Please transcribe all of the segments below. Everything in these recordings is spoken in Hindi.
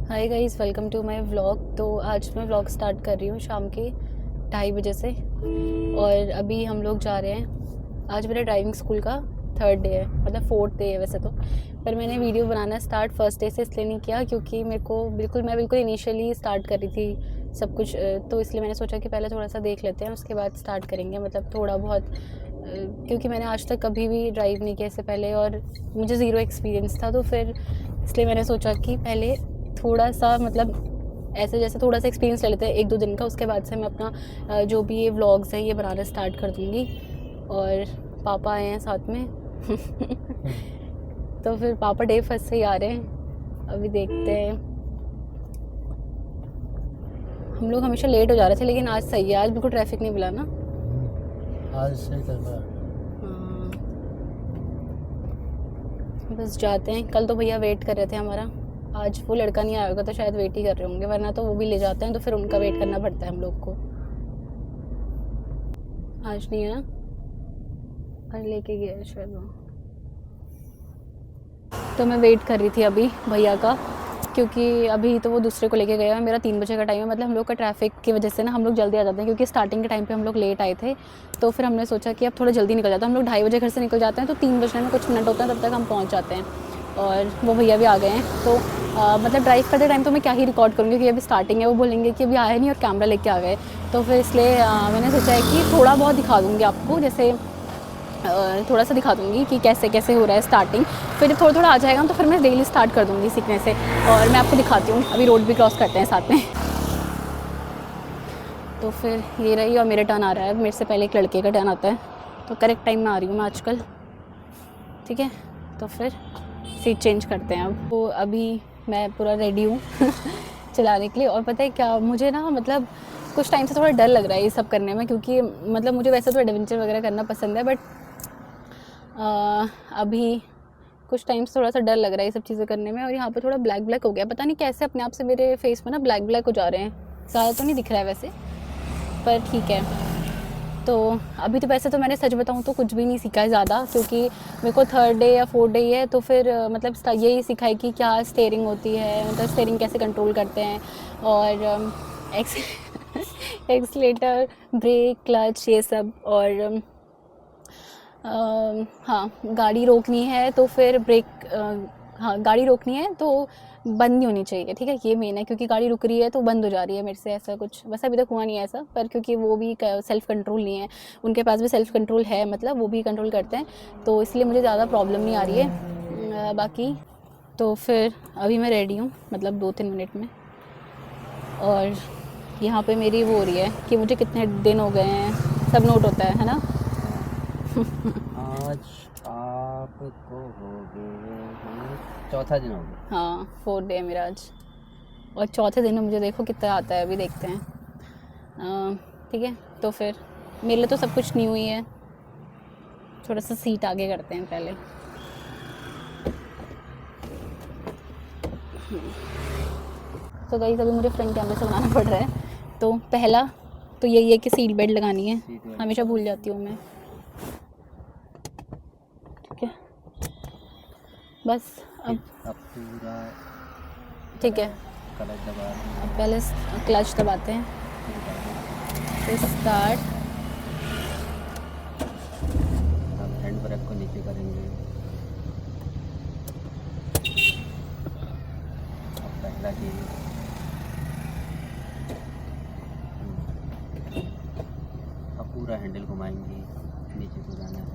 Hi guys, welcome to my vlog. तो आज मैं व्लॉग स्टार्ट कर रही हूँ शाम के 2:30 से। और अभी हम लोग जा रहे हैं। आज मेरे ड्राइविंग स्कूल का 3rd डे है, मतलब 4th डे है वैसे तो। पर मैंने वीडियो बनाना स्टार्ट फर्स्ट डे से इसलिए नहीं किया क्योंकि मैं बिल्कुल इनिशियली स्टार्ट कर रही थी सब कुछ। तो इसलिए मैंने सोचा कि पहले थोड़ा सा देख लेते हैं, उसके बाद स्टार्ट करेंगे, मतलब थोड़ा बहुत। क्योंकि मैंने आज तक कभी भी ड्राइव नहीं किया इससे पहले और मुझे ज़ीरो एक्सपीरियंस था, तो फिर इसलिए मैंने सोचा कि पहले थोड़ा सा, मतलब ऐसे जैसे थोड़ा सा एक्सपीरियंस ले लेते हैं 1-2 दिन का। उसके बाद से मैं अपना जो भी ये व्लॉग्स हैं ये बनाना स्टार्ट कर दूँगी। और पापा आए हैं साथ में तो फिर पापा डे फर्स्ट से ही आ रहे हैं। अभी देखते हैं। हम लोग हमेशा लेट हो जा रहे थे, लेकिन आज सही है, आज बिल्कुल ट्रैफिक नहीं मिला ना। आज सही चल रहा है। हाँ, बस जाते हैं। कल तो भैया वेट कर रहे थे हमारा, आज वो लड़का नहीं आया होगा तो शायद वेट ही कर रहे होंगे, वरना तो वो भी ले जाते हैं तो फिर उनका वेट करना पड़ता है हम लोग को। आज नहीं है ना, आज लेके गया शायद वो। तो मैं वेट कर रही थी अभी भैया का, क्योंकि अभी तो वो दूसरे को लेके गया है। मेरा 3 बजे का टाइम है, मतलब हम लोग का ट्रैफिक की वजह से ना हम लोग जल्दी आ जाते हैं, क्योंकि स्टार्टिंग के टाइम पे हम लोग लेट आए थे। तो फिर हमने सोचा कि अब थोड़ा जल्दी निकल जाते हैं। हम लोग 2:30 बजे घर से निकल जाते हैं, तो 3 बजने में कुछ मिनट होता है, तब तक हम पहुँच जाते हैं। और वो भैया भी आ गए हैं, तो मतलब ड्राइव करते टाइम तो मैं क्या ही रिकॉर्ड करूँगी, क्योंकि अभी स्टार्टिंग है। वो बोलेंगे कि अभी आया नहीं और कैमरा लेके आ गए। तो फिर इसलिए मैंने सोचा है कि थोड़ा बहुत दिखा दूँगी आपको, जैसे थोड़ा सा दिखा दूँगी कि कैसे कैसे हो रहा है स्टार्टिंग। फिर थोड़ा थोड़ा आ जाएगा तो फिर मैं डेली स्टार्ट कर दूँगी सीखने से। और मैं आपको दिखाती हूँ। अभी रोड भी क्रॉस करते हैं साथ में। तो फिर ये रही, और मेरा टर्न आ रहा है। मेरे से पहले एक लड़के का टर्न आता है, तो करेक्ट टाइम में आ रही हूँ मैं आजकल। ठीक है, तो फिर सीट चेंज करते हैं अब। तो अभी मैं पूरा रेडी हूँ चलाने के लिए। और पता है क्या, मुझे ना मतलब कुछ टाइम से थोड़ा डर लग रहा है ये सब करने में, क्योंकि मतलब मुझे वैसे तो एडवेंचर वगैरह करना पसंद है, बट अभी कुछ टाइम से थोड़ा सा डर लग रहा है ये सब चीज़ें करने में। और यहाँ पे थोड़ा ब्लैक ब्लैक हो गया, पता नहीं कैसे अपने आप से मेरे फेस में ना ब्लैक ब्लैक हो जा रहे हैं। ज़्यादा तो नहीं दिख रहा है वैसे, पर ठीक है। तो अभी तो वैसे तो मैंने सच बताऊँ तो कुछ भी नहीं सीखा है ज़्यादा, क्योंकि मेरे को 3rd डे या 4th डे है। तो फिर मतलब यही सीखा है कि क्या स्टीयरिंग होती है, मतलब स्टीयरिंग कैसे कंट्रोल करते हैं, और एक्सीलेटर, ब्रेक, क्लच, ये सब। और हाँ, गाड़ी रोकनी है तो फिर ब्रेक, हाँ गाड़ी रोकनी है तो बंद नहीं होनी चाहिए, ठीक है, ये मेन है। क्योंकि गाड़ी रुक रही है तो बंद हो जा रही है मेरे से, ऐसा कुछ। वैसे अभी तक हुआ नहीं है ऐसा, पर क्योंकि वो भी सेल्फ़ कंट्रोल नहीं है, उनके पास भी सेल्फ़ कंट्रोल है, मतलब वो भी कंट्रोल करते हैं, तो इसलिए मुझे ज़्यादा प्रॉब्लम नहीं आ रही है बाकी। तो फिर अभी मैं रेडी हूँ, मतलब 2-3 मिनट में। और यहाँ पे मेरी वो हो रही है कि मुझे कितने दिन हो गए हैं, सब नोट होता है ना। आज आपको हो गए 4था दिन हो गया। हाँ, 4th डे है मेरा आज। और 4थे दिन में मुझे देखो कितना आता है, अभी देखते हैं। ठीक है, तो फिर मेरे लिए तो सब कुछ न्यू ही है। थोड़ा सा सीट आगे करते हैं पहले। तो गाइस अभी मुझे फ्रंट कैमरे से बनाना पड़ रहा है। तो पहला तो यही है कि सीट बेल्ट लगानी है, हमेशा भूल जाती हूँ मैं। ठीक है, बस अब पूरा ठीक है। क्लच दबा अब पहले क्लच दबाते हैं, फिर स्टार्ट। अब हैंड ब्रेक को नीचे करेंगे। अब पहला गियर, अब पूरा हैंडल घुमाएंगे, नीचे को जाना है।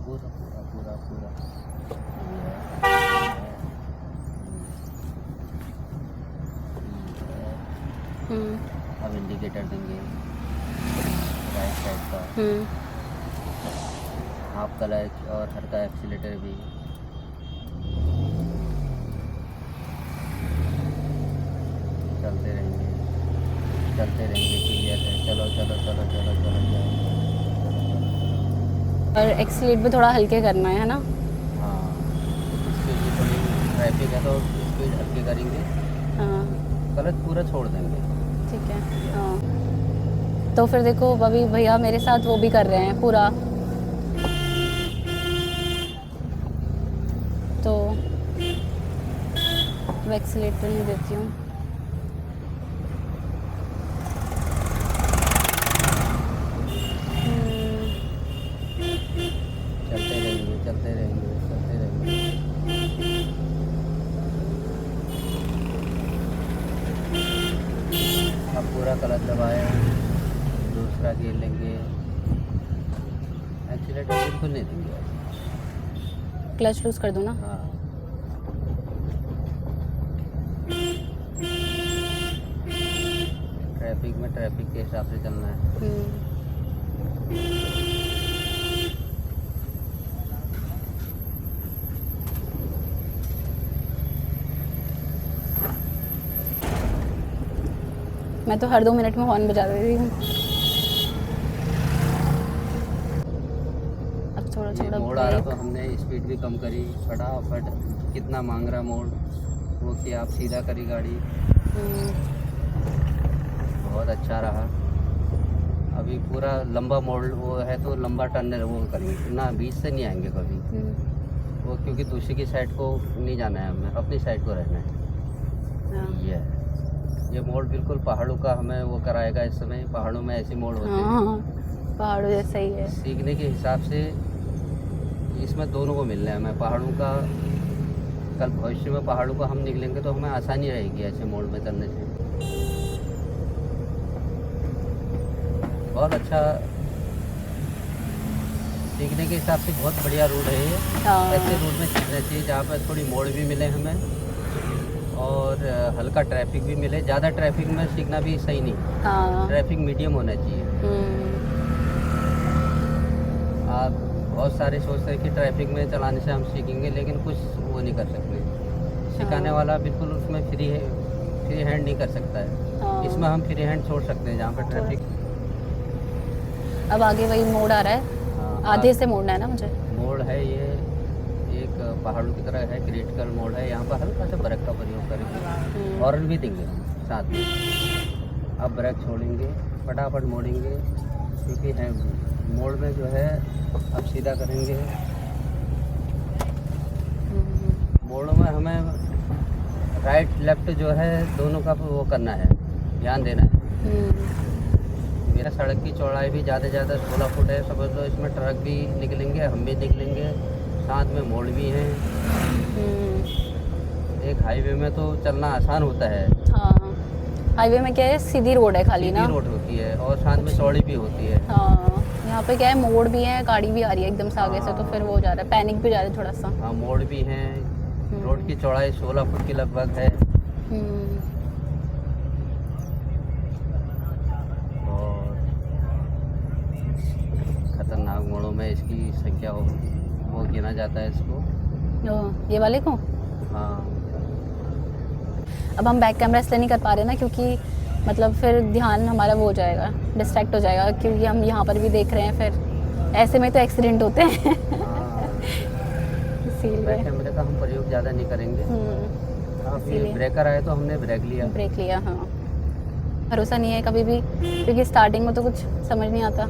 पूरा पूरा पूरा पूरा अब इंडिकेटर देंगे राइट साइड का, हाफ क्लच और हल्का एक्सीलेटर भी। चलते रहेंगे क्लियर है। चलो चलो चलो चलो चलो चलो। और एक्सीलेट भी थोड़ा हल्के करना है ना। हाँ, इसके लिए थोड़ी ट्रैफिक है तो स्पीड हल्के करेंगे। हाँ क्लच पूरा छोड़ देंगे। ठीक है। हाँ, तो फिर देखो अभी भैया मेरे साथ वो भी कर रहे हैं पूरा। तो मैं एक्सीलेटर नहीं देती हूँ। चलते रहेंगे चलते रहेंगे चलते रहेंगे। अब पूरा क्लच दबाया, दूसरा गियर लेंगे, एक्सीलेटर बिल्कुल नहीं देंगे। क्लच लूज कर दूँ ना? हाँ, ट्रैफिक में ट्रैफिक के हिसाब से चलना है। मैं तो हर 2 मिनट में हॉर्न बजा देती हूँ। अब थोड़ा ये थोड़ा मोड़ आ रहा तो ब्रेक। हमने स्पीड भी कम करी, फटाफट कितना मांग रहा मोड़ वो कि आप सीधा करी गाड़ी, बहुत अच्छा रहा। अभी पूरा लंबा मोड़ वो है तो लंबा टर्न वो करेंगे ना, बीच से नहीं आएंगे कभी वो, क्योंकि दूसरी की साइड को नहीं जाना है, हमें अपनी साइड को रहना है। ये मोड़ बिल्कुल पहाड़ों का हमें वो कराएगा। इस समय पहाड़ों में ऐसे मोड़ होते हैं, हाँ, पहाड़ों जैसा ही है। सीखने के हिसाब से इसमें दोनों को मिलना है हमें। पहाड़ों का कल भविष्य में पहाड़ों को हम निकलेंगे तो हमें आसानी रहेगी ऐसे मोड़ में चलने से। बहुत अच्छा, सीखने के हिसाब से बहुत बढ़िया रोड है ये। हाँ, ऐसे रोड में सीखना चाहिए जहाँ पर थोड़ी मोड़ भी मिले हमें और हल्का ट्रैफिक भी मिले। ज़्यादा ट्रैफिक में सीखना भी सही नहीं, हाँ। ट्रैफिक मीडियम होना चाहिए। आप बहुत सारे सोचते हैं कि ट्रैफिक में चलाने से हम सीखेंगे, लेकिन कुछ वो नहीं कर सकते। सिखाने हाँ। वाला बिल्कुल उसमें फ्री हैंड नहीं कर सकता है। हाँ। इसमें हम फ्री हैंड छोड़ सकते हैं जहाँ पर ट्रैफिक। अब आगे वही मोड़ आ रहा है, आधे से मोड़ना है ना मुझे? मोड़ है ये, एक पहाड़ों की तरह है, क्रिटिकल मोड़ है। यहाँ पर हल्का सा ब्रेक का प्रयोग करेंगे, हॉर्न भी देंगे हम साथ में। अब ब्रेक छोड़ेंगे, फटाफट मोड़ेंगे, क्योंकि है मोड़ में जो है अब सीधा करेंगे। मोड़ों में हमें राइट लेफ्ट जो है दोनों का वो करना है, ध्यान देना है। मेरा सड़क की चौड़ाई भी ज़्यादा 16 फुट है, समझ लो। इसमें ट्रक भी निकलेंगे, हम भी निकलेंगे, साथ में मोड़ भी हैं। एक हाईवे में तो चलना आसान होता है। हाँ, हाईवे में क्या है, सीधी रोड है खाली ना। सीधी रोड होती है और साथ में चौड़ी भी होती है। हाँ, यहाँ पे क्या है, मोड़ भी है, गाड़ी भी आ रही है एकदम से आगे से, तो फिर वो हो जा रहा है, पैनिक भी जा रहा है थोड़ा सा। हाँ, मोड़ भी हैं। रोड की चौड़ाई 16 फुट की लगभग है। और खतरनाक मोड़ों में इसकी संख्या वो गिना जाता है इसको। ये वाले को हाँ, अब हम बैक कैमरा इसलिए नहीं कर पा रहे ना, क्योंकि मतलब फिर ध्यान हमारा वो हो जाएगा, डिस्ट्रैक्ट हो जाएगा, क्योंकि हम यहाँ पर भी देख रहे हैं, फिर ऐसे में तो एक्सीडेंट होते हैं। इसीलिए बैक कैमरे का हम प्रयोग ज़्यादा नहीं करेंगे। अब ये ब्रेकर आए तो हमने ब्रेक लिया। हाँ। भरोसा नहीं है कभी भी, क्योंकि स्टार्टिंग में तो कुछ समझ नहीं आता।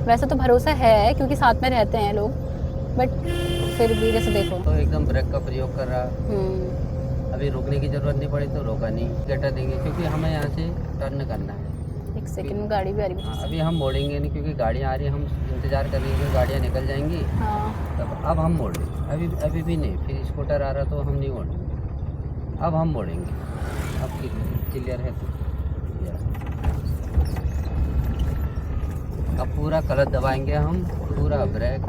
वैसे तो भरोसा है क्योंकि साथ में रहते हैं लोग, बट फिर भी जैसे देखो तो एकदम ब्रेक का प्रयोग कर रहा। अभी रुकने की ज़रूरत नहीं पड़ी तो रोका नहीं, गेटा देंगे, क्योंकि हमें यहाँ से टर्न करना है। एक सेकंड में गाड़ी भी आ रही है। हाँ, अभी हम मोड़ेंगे नहीं, क्योंकि गाड़ियाँ आ रही हैं, हम इंतज़ार करेंगे, गाड़ियाँ निकल जाएंगी। हाँ, तब अब हम मोड़ेंगे। अभी भी नहीं, फिर स्कूटर आ रहा तो हम नहीं मोड़ेंगे, अब हम मोड़ेंगे। अब क्लियर है तो अब पूरा क्लच दबाएंगे हम, पूरा ब्रेक।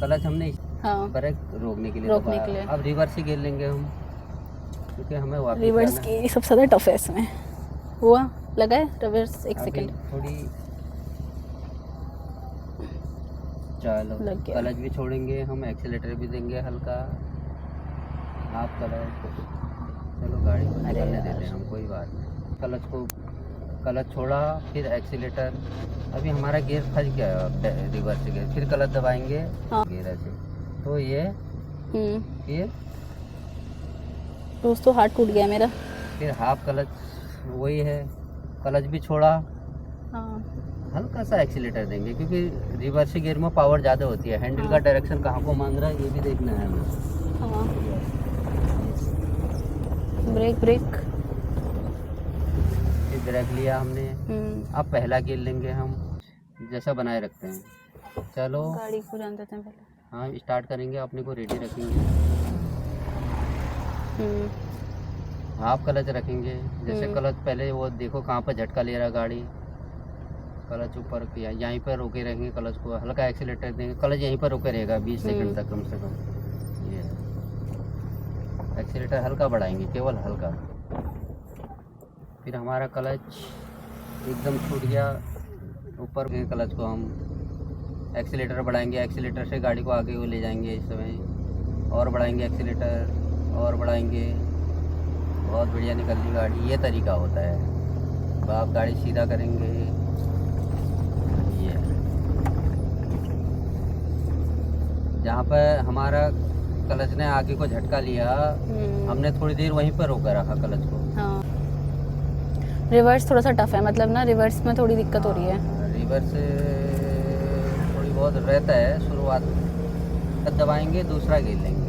क्लच हमने ब्रेक रोकने के लिए दबाया। अब रिवर्स ही गिर लेंगे हम, क्योंकि हमें वापस रिवर्स की सबसे ज़्यादा टफ है इसमें। हुआ लगा है रिवर्स, एक सेकंड थोड़ी चलो, क्लच भी छोड़ेंगे हम, एक्सीलेटर भी देंगे हल्का, हाफ क्लच। चलो गाड़ी को निकलने देते हैं हम, कोई बात नहीं। क्लच छोड़ा, फिर एक्सीलेटर। अभी हमारा गियर फंस गया रिवर्स गियर, फिर क्लच दबाएंगे। गियर ऐसे तो ये दोस्तों हाथ टूट गया मेरा। फिर हाफ क्लच वही है, क्लच भी छोड़ा। हल्का सा एक्सीलेटर देंगे, क्योंकि रिवर्स गियर में पावर ज़्यादा होती है। हैंडल का डायरेक्शन कहाँ को मांग रहा है ये भी देखना है हमें। हाँ, ब्रेक ब्रेक। फिर ब्रेक लिया हमने, अब पहला गियर लेंगे हम, जैसा बनाए रखते हैं। चलो गाड़ी को जान देते हैं पहले। हाँ स्टार्ट करेंगे, अपने को रेडी रखेंगे। हाफ क्लच रखेंगे, जैसे क्लच पहले वो देखो कहाँ पर झटका ले रहा गाड़ी, क्लच ऊपर किया, यहीं पर रोके रहेंगे क्लच को, हल्का एक्सीलेटर देंगे, क्लच यहीं पर रोके रहेगा 20 सेकंड तक कम से कम। ये एक्सीलेटर हल्का बढ़ाएंगे, केवल हल्का। फिर हमारा क्लच एकदम छूट गया, ऊपर क्लच को हम एक्सीलेटर बढ़ाएंगे, एक्सीलेटर से गाड़ी को आगे वो ले जाएंगे। इस समय और बढ़ाएंगे एक्सीलेटर, और बढ़ाएंगे, बहुत बढ़िया निकल रही गाड़ी। ये तरीका होता है। अब आप गाड़ी सीधा करेंगे, ये जहाँ पर हमारा क्लच ने आगे को झटका लिया, हमने थोड़ी देर वहीं पर रोका रखा क्लच को। हाँ, रिवर्स थोड़ा सा टफ है, मतलब ना रिवर्स में थोड़ी दिक्कत हो रही है। रिवर्स थोड़ी बहुत रहता है शुरुआत, तब दबाएंगे, दूसरा गियर लेंगे।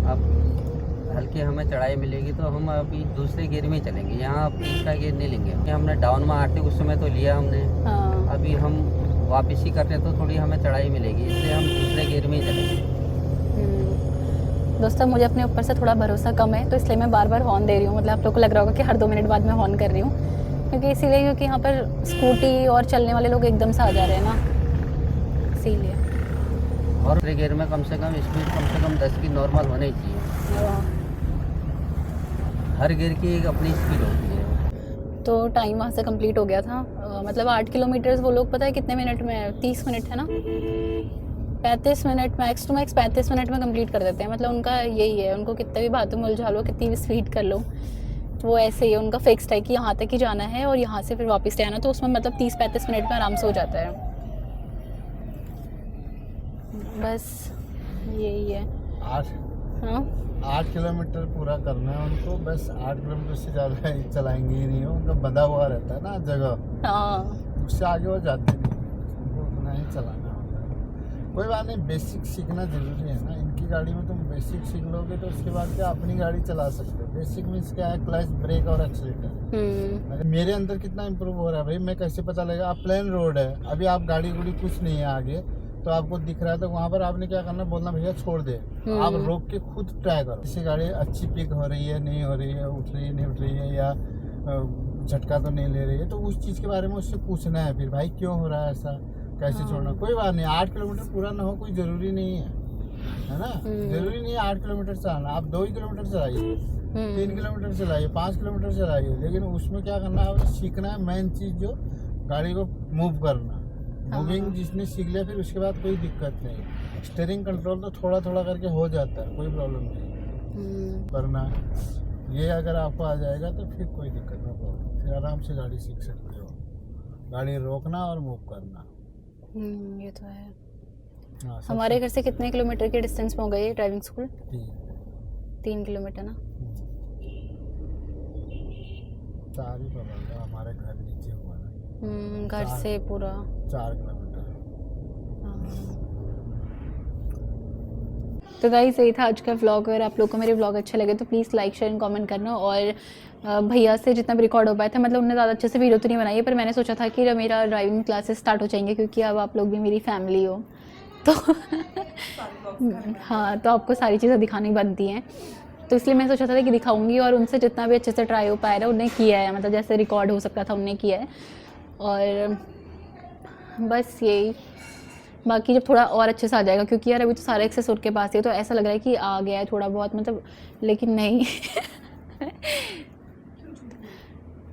अब हल्की हमें चढ़ाई मिलेगी तो हम अभी दूसरे गियर में चलेंगे, यहाँ तीसरा गियर नहीं लेंगे। हमने डाउन में आते उस समय तो लिया हमने। हाँ। अभी हम वापसी करते हैं तो थोड़ी हमें चढ़ाई मिलेगी, इसलिए हम दूसरे गियर में ही चलेंगे। दोस्तों, मुझे अपने ऊपर से थोड़ा भरोसा कम है, तो इसलिए मैं बार बार हॉर्न दे रही हूँ। मतलब आप लोग को लग रहा होगा कि हर 2 मिनट बाद मैं हॉर्न कर रही हूँ, क्योंकि इसीलिए क्योंकि यहाँ पर स्कूटी और चलने वाले लोग एकदम से आ जा रहे हैं ना, इसीलिए। और दूसरे गियर में कम से कम 10 की नॉर्मल होनी चाहिए। हर गियर की एक अपनी स्पीड होती है। तो टाइम वहाँ से कंप्लीट हो गया था। मतलब 8 किलोमीटर वो लोग पता है कितने मिनट में, 30 मिनट है ना, 35 minute, max to max 35 minute में कंप्लीट कर देते हैं। मतलब उनका यही है, उनको कितने भी बातों में उलझा लो, कितनी भी स्पीड कर लो, तो वो ऐसे ही है, उनका फिक्स्ड है कि यहाँ तक ही जाना है और यहाँ से फिर वापस आना। तो उसमें मतलब 30-35 मिनट में आराम से हो जाता है। बस यही है। 8 किलोमीटर पूरा करना है उनको, बस 8 किलोमीटर से ज़्यादा चलाएंगे ही नहीं, उनका बंधा हुआ रहता है ना जगह। हाँ, उससे आगे वो जाते नहीं, उनको उतना ही चलाना होता है। कोई बात नहीं, बेसिक सीखना ज़रूरी है ना। इनकी गाड़ी में तुम बेसिक सीख लोगे तो उसके बाद क्या अपनी गाड़ी चला सकते हो। बेसिक मीन्स क्या है, क्लच, ब्रेक और एक्सीलेटर। अरे मेरे अंदर कितना इम्प्रूव हो रहा है भाई, मैं कैसे पता लगेगा। आप प्लेन रोड है, अभी आप गाड़ी गुड़ी कुछ नहीं है आगे, तो आपको दिख रहा है, तो वहाँ पर आपने क्या करना, बोलना भैया छोड़ दे, आप रोक के खुद ट्राई करो। जैसे गाड़ी अच्छी पिक हो रही है, नहीं हो रही है, उठ रही है, नहीं उठ रही है, या झटका तो नहीं ले रही है, तो उस चीज़ के बारे में उससे पूछना है फिर, भाई क्यों हो रहा है ऐसा, कैसे छोड़ना। कोई बात नहीं, 8 किलोमीटर पूरा ना हो कोई ज़रूरी नहीं है ना। ज़रूरी नहीं है 8 किलोमीटर चलाना, आप 2 ही किलोमीटर चलाइए, 3 किलोमीटर चलाइए, 5 किलोमीटर चलाइए, लेकिन उसमें क्या करना है, आपने सीखना है मेन चीज़, जो गाड़ी को मूव करना। मूविंग जिसने सीख लिया फिर उसके बाद कोई दिक्कत नहीं। स्टीयरिंग कंट्रोल तो थोड़ा थोड़ा करके हो जाता है, कोई प्रॉब्लम नहीं करना। ये अगर आपको आ जाएगा तो फिर कोई दिक्कत ना प्रॉब्लम, फिर आराम से गाड़ी सीख सकते हो। गाड़ी रोकना और मूव करना। ये तो है। हाँ, हमारे घर से कितने किलोमीटर के डिस्टेंस में हो गई है ड्राइविंग स्कूल? 3 किलोमीटर ना। 4 ही पकड़ लो, हमारे घर नीचे हुआ ना, घर से पूरा 4 किलोमीटर। तो गाइस यही था आज का व्लॉग। अगर आप लोग को मेरे व्लॉग अच्छे लगे तो please like share and comment करना। और भैया से जितना भी रिकॉर्ड हो पाया था, मतलब उन्होंने ज़्यादा अच्छे से वीडियो तो नहीं बनाई है, पर मैंने सोचा था कि जब मेरा ड्राइविंग क्लासेस स्टार्ट हो जाएंगे, क्योंकि अब आप लोग भी मेरी फैमिली हो, तो हाँ, तो आपको सारी चीज़ें दिखानी बनती हैं, तो इसलिए मैं सोचा था कि दिखाऊंगी। और उनसे जितना भी अच्छे से ट्राई हो पाया है उन्हें किया है, मतलब जैसे रिकॉर्ड हो सकता था उन्हें किया है। और बस यही, बाकी जब थोड़ा और अच्छे से आ जाएगा, क्योंकि यार अभी तो सारा एक्सेस उनके पास ही है, तो ऐसा लग रहा है कि आ गया है थोड़ा बहुत, मतलब, लेकिन नहीं।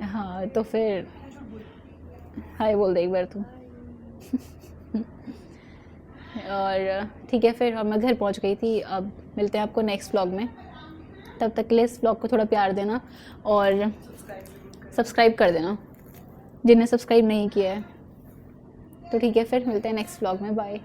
हाँ, तो फिर हाय बोल दे एक बार तू। और ठीक है, फिर अब मैं घर पहुंच गई थी। अब मिलते हैं आपको नेक्स्ट व्लॉग में, तब तक के लिए इस व्लॉग को थोड़ा प्यार देना और सब्सक्राइब कर देना जिन्हें सब्सक्राइब नहीं किया है। तो ठीक है, फिर मिलते हैं नेक्स्ट व्लॉग में। बाय।